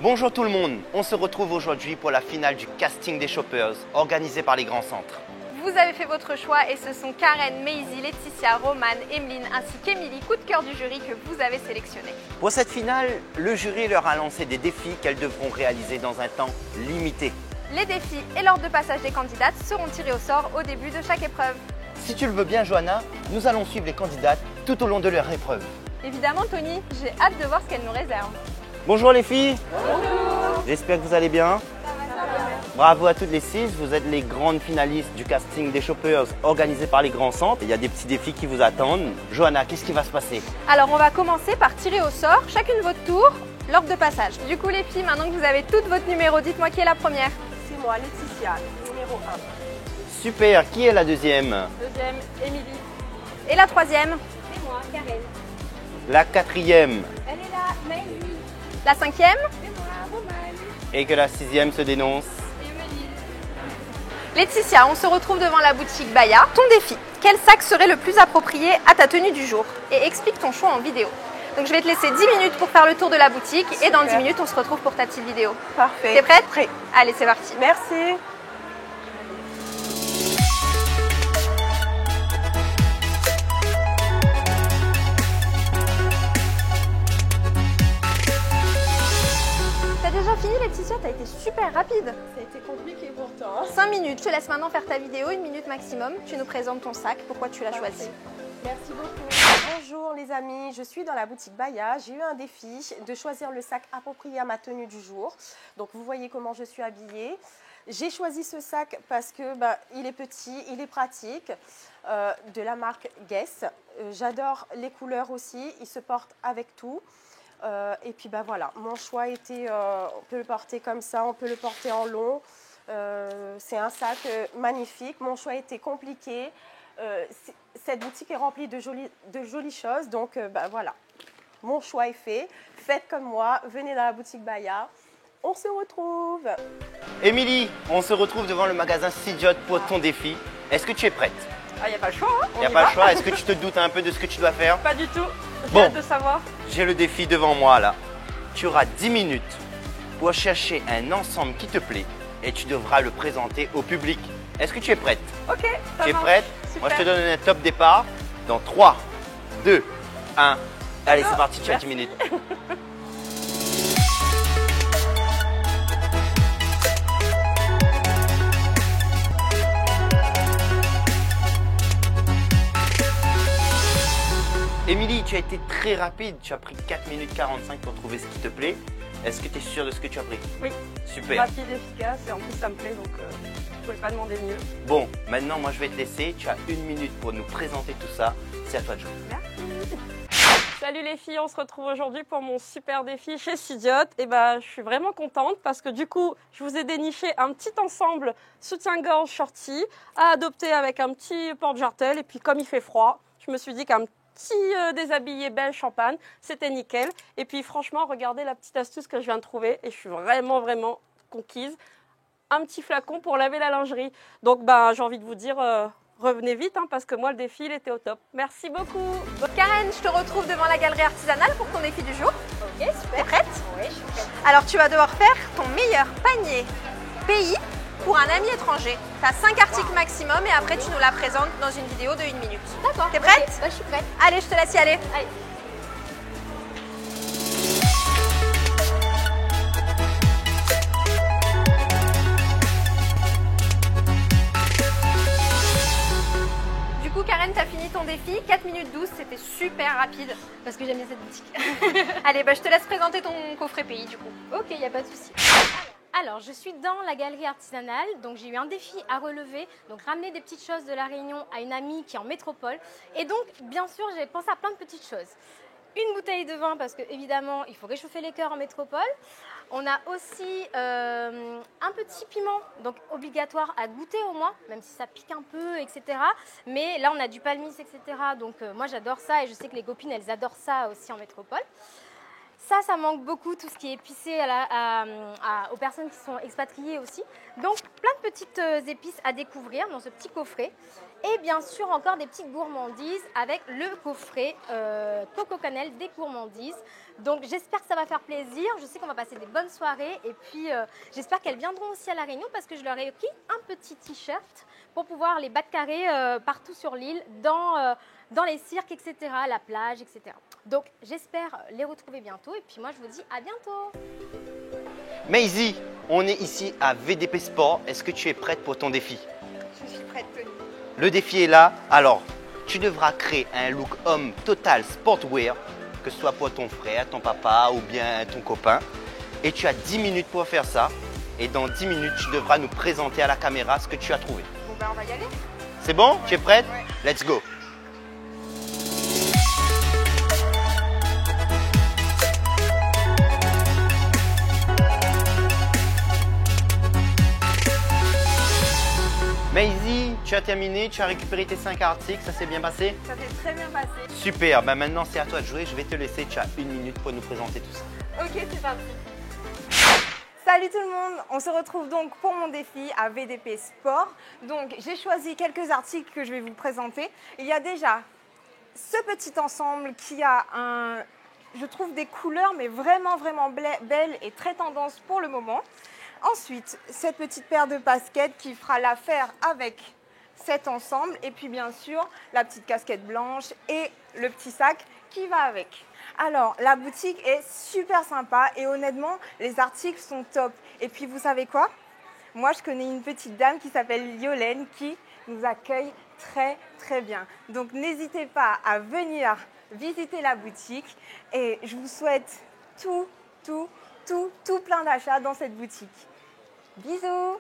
Bonjour tout le monde, on se retrouve aujourd'hui pour la finale du casting des shoppers organisé par les grands centres. Vous avez fait votre choix et ce sont Karen, Maisie, Laetitia, Romane, Emeline ainsi qu'Emilie, coup de cœur du jury que vous avez sélectionné. Pour cette finale, le jury leur a lancé des défis qu'elles devront réaliser dans un temps limité. Les défis et l'ordre de passage des candidates seront tirés au sort au début de chaque épreuve. Si tu le veux bien Johanna, nous allons suivre les candidates tout au long de leur épreuve. Évidemment Tony, j'ai hâte de voir ce qu'elle nous réserve. Bonjour les filles. Bonjour. J'espère que vous allez bien. Bravo à toutes les 6, vous êtes les grandes finalistes du casting des shoppers organisé par les grands centres. Il y a des petits défis qui vous attendent. Johanna, qu'est-ce qui va se passer? Alors on va commencer par tirer au sort, chacune votre tour, l'ordre de passage. Du coup les filles, maintenant que vous avez toutes votre numéro, dites-moi qui est la première. C'est moi, Laetitia, numéro 1. Super, qui est la deuxième? Deuxième, Émilie. Et la troisième? C'est moi, Karen. La quatrième? Elle est là, Maisie. La cinquième? C'est moi, Romane. Et que la sixième se dénonce? Laetitia, on se retrouve devant la boutique Baya. Ton défi, quel sac serait le plus approprié à ta tenue du jour? Et explique ton choix en vidéo. Donc je vais te laisser 10 minutes pour faire le tour de la boutique. Et dans 10 minutes, on se retrouve pour ta petite vidéo. Parfait. T'es prête? Prêt. Allez, c'est parti. Merci. T'as déjà fini Laetitia? T'as été super rapide. Ça a été compliqué pourtant. 5 minutes. Je te laisse maintenant faire ta vidéo, 1 minute maximum. Tu nous présentes ton sac, pourquoi tu l'as choisi. Merci beaucoup. Bonjour les amis, je suis dans la boutique Baya. J'ai eu un défi de choisir le sac approprié à ma tenue du jour. Donc vous voyez comment je suis habillée. J'ai choisi ce sac parce que il est petit, il est pratique, de la marque Guess. J'adore les couleurs aussi, il se porte avec tout. Et puis voilà, mon choix était, on peut le porter comme ça, on peut le porter en long. C'est un sac magnifique, mon choix était compliqué. Cette boutique est remplie de jolies choses, donc voilà, mon choix est fait. Faites comme moi, venez dans la boutique Baya, on se retrouve. Émilie, on se retrouve devant le magasin Sidiot pour ton défi. Est-ce que tu es prête? Ah, il n'y a pas le choix, hein. Il n'y a pas le choix, est-ce que tu te doutes un peu de ce que tu dois faire? Pas du tout, j'ai Bon. hâte de savoir. J'ai le défi devant moi là. Tu auras 10 minutes pour chercher un ensemble qui te plaît et tu devras le présenter au public. Est-ce que tu es prête? Ok, ça Tu es marche. prête? Super. Moi je te donne un top départ dans 3, 2, 1. Allez, c'est parti, tu as 10 Merci. minutes. Émilie, tu as été très rapide, tu as pris 4 minutes 45 pour trouver ce qui te plaît. Est-ce que tu es sûre de ce que tu as pris? Oui. Super. Rapide, efficace et en plus ça me plaît, donc je ne pouvais pas demander mieux. Bon, maintenant moi je vais te laisser, tu as 1 minute pour nous présenter tout ça. C'est à toi de jouer. Salut les filles, on se retrouve aujourd'hui pour mon super défi chez Sidiot. Et je suis vraiment contente parce que du coup, je vous ai déniché un petit ensemble soutien-gorge shorty à adopter avec un petit porte-jartel. Et puis comme il fait froid, je me suis dit qu'un petit déshabillé beige champagne, c'était nickel. Et puis franchement, regardez la petite astuce que je viens de trouver et je suis vraiment conquise. Un petit flacon pour laver la lingerie. Donc j'ai envie de vous dire, revenez vite parce que moi le défi il était au top. Merci beaucoup. Karen, je te retrouve devant la galerie artisanale pour ton défi du jour. Ok, super. T'es prête? Oui, je suis prête. Alors tu vas devoir faire ton meilleur panier pays pour un ami étranger. Tu as 5 articles maximum et après tu nous la présentes dans une vidéo de 1 minute. D'accord. T'es prête? Ok, je suis prête. Allez, je te laisse y aller. Allez. Du coup, Karen, tu as fini ton défi. 4 minutes 12, c'était super rapide. Parce que j'aime bien cette boutique. Allez, je te laisse présenter ton coffret pays du coup. Ok, il n'y a pas de souci. Alors, je suis dans la galerie artisanale, donc j'ai eu un défi à relever, donc ramener des petites choses de La Réunion à une amie qui est en métropole. Et donc, bien sûr, j'ai pensé à plein de petites choses. Une bouteille de vin, parce que évidemment, il faut réchauffer les cœurs en métropole. On a aussi un petit piment, donc obligatoire à goûter au moins, même si ça pique un peu, etc. Mais là, on a du palmis, etc. Donc moi, j'adore ça et je sais que les copines, elles adorent ça aussi en métropole. Ça manque beaucoup, tout ce qui est épicé aux personnes qui sont expatriées aussi. Donc, plein de petites épices à découvrir dans ce petit coffret. Et bien sûr, encore des petites gourmandises avec le coffret Coco Cannelle des gourmandises. Donc, j'espère que ça va faire plaisir. Je sais qu'on va passer des bonnes soirées. Et puis, j'espère qu'elles viendront aussi à La Réunion parce que je leur ai pris un petit t-shirt pour pouvoir les battre carrés partout sur l'île, dans les cirques, etc., la plage, etc. Donc, j'espère les retrouver bientôt. Et puis, moi, je vous dis à bientôt. Maisie, on est ici à VDP Sport. Est-ce que tu es prête pour ton défi? Je suis prête, Tony. Le défi est là. Alors, tu devras créer un look homme total sportwear, que ce soit pour ton frère, ton papa ou bien ton copain. Et tu as 10 minutes pour faire ça. Et dans 10 minutes, tu devras nous présenter à la caméra ce que tu as trouvé. Bon, ben, on va y aller. C'est bon? Tu es prête? Ouais. Let's go! Maisie, tu as terminé, tu as récupéré tes 5 articles, ça s'est bien passé? Ça s'est très bien passé. Super, bah maintenant c'est à toi de jouer, je vais te laisser, tu as 1 minute pour nous présenter tout ça. Ok, c'est parti. Salut tout le monde, on se retrouve donc pour mon défi à VDP Sport. Donc j'ai choisi quelques articles que je vais vous présenter. Il y a déjà ce petit ensemble qui a je trouve des couleurs mais vraiment belles et très tendance pour le moment. Ensuite, cette petite paire de baskets qui fera l'affaire avec cet ensemble. Et puis bien sûr, la petite casquette blanche et le petit sac qui va avec. Alors, la boutique est super sympa et honnêtement, les articles sont top. Et puis, vous savez quoi? Moi, je connais une petite dame qui s'appelle Yolène qui nous accueille très bien. Donc, n'hésitez pas à venir visiter la boutique et je vous souhaite tout plein d'achats dans cette boutique. Bisous!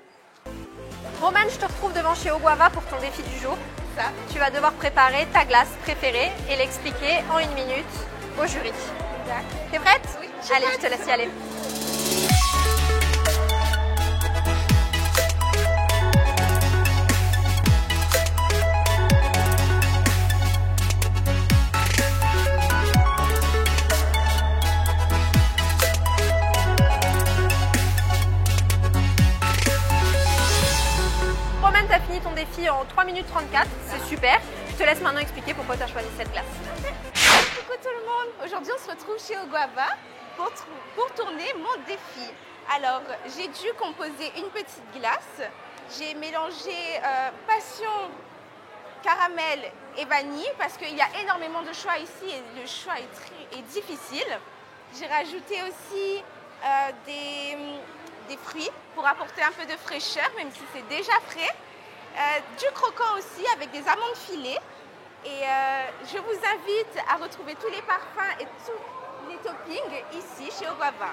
Romane, je te retrouve devant chez Oguava pour ton défi du jour. Ça, tu vas devoir préparer ta glace préférée et l'expliquer en 1 minute au jury. T'es prête? Oui. Allez, je te laisse y aller. Romane, t'as fini ton défi en 3 minutes 34, c'est super. Je te laisse maintenant expliquer pourquoi tu as choisi cette glace. Coucou tout le monde, aujourd'hui on se retrouve chez Oguava pour tourner mon défi. Alors j'ai dû composer une petite glace, j'ai mélangé passion, caramel et vanille parce qu'il y a énormément de choix ici et le choix est difficile. J'ai rajouté aussi des fruits pour apporter un peu de fraîcheur même si c'est déjà frais. Du croquant aussi avec des amandes filées. Et je vous invite à retrouver tous les parfums et tous les toppings ici chez Oguava.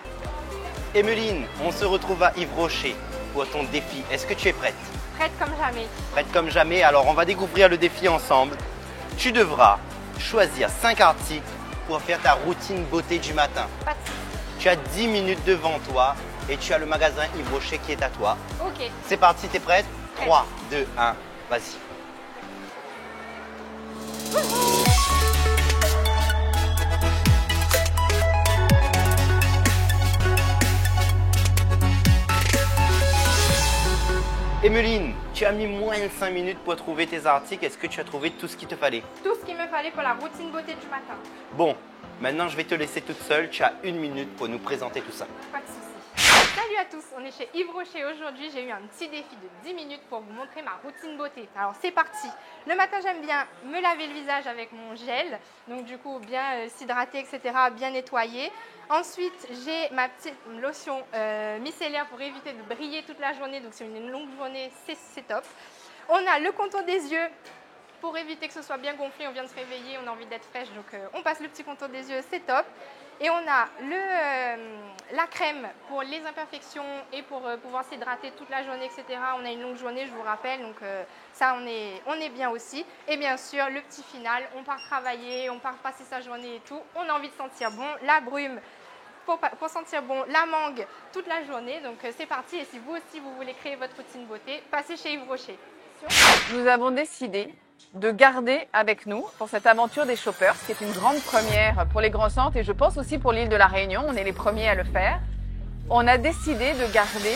Emeline, on se retrouve à Yves Rocher pour ton défi. Est-ce que tu es prête? Prête comme jamais. Prête comme jamais, alors on va découvrir le défi ensemble. Tu devras choisir 5 articles pour faire ta routine beauté du matin. Pas de soucis. Tu as 10 minutes devant toi et tu as le magasin Yves Rocher qui est à toi. Ok. C'est parti, t'es prête? 3, 2, 1, vas-y. Emeline, tu as mis moins de 5 minutes pour trouver tes articles. Est-ce que tu as trouvé tout ce qu'il te fallait? Tout ce qu'il me fallait pour la routine beauté du matin. Bon, maintenant je vais te laisser toute seule. Tu as 1 minute pour nous présenter tout ça. Pas de soucis. Salut à tous, on est chez Yves Rocher. Aujourd'hui, j'ai eu un petit défi de 10 minutes pour vous montrer ma routine beauté. Alors, c'est parti. Le matin, j'aime bien me laver le visage avec mon gel. Donc, du coup, bien s'hydrater, etc., bien nettoyer. Ensuite, j'ai ma petite lotion micellaire pour éviter de briller toute la journée. Donc, c'est une longue journée, c'est top. On a le contour des yeux pour éviter que ce soit bien gonflé. On vient de se réveiller, on a envie d'être fraîche. Donc, on passe le petit contour des yeux, c'est top. Et on a la crème pour les imperfections et pour pouvoir s'hydrater toute la journée, etc. On a une longue journée, je vous rappelle, donc ça, on est bien aussi. Et bien sûr, le petit final, on part travailler, on part passer sa journée et tout. On a envie de sentir bon, la brume pour sentir bon, la mangue toute la journée. Donc c'est parti. Et si vous aussi, vous voulez créer votre routine beauté, passez chez Yves Rocher. Nous avons décidé de garder avec nous pour cette aventure des shoppers, qui est une grande première pour les grands centres et je pense aussi pour l'île de la Réunion. On est les premiers à le faire. On a décidé de garder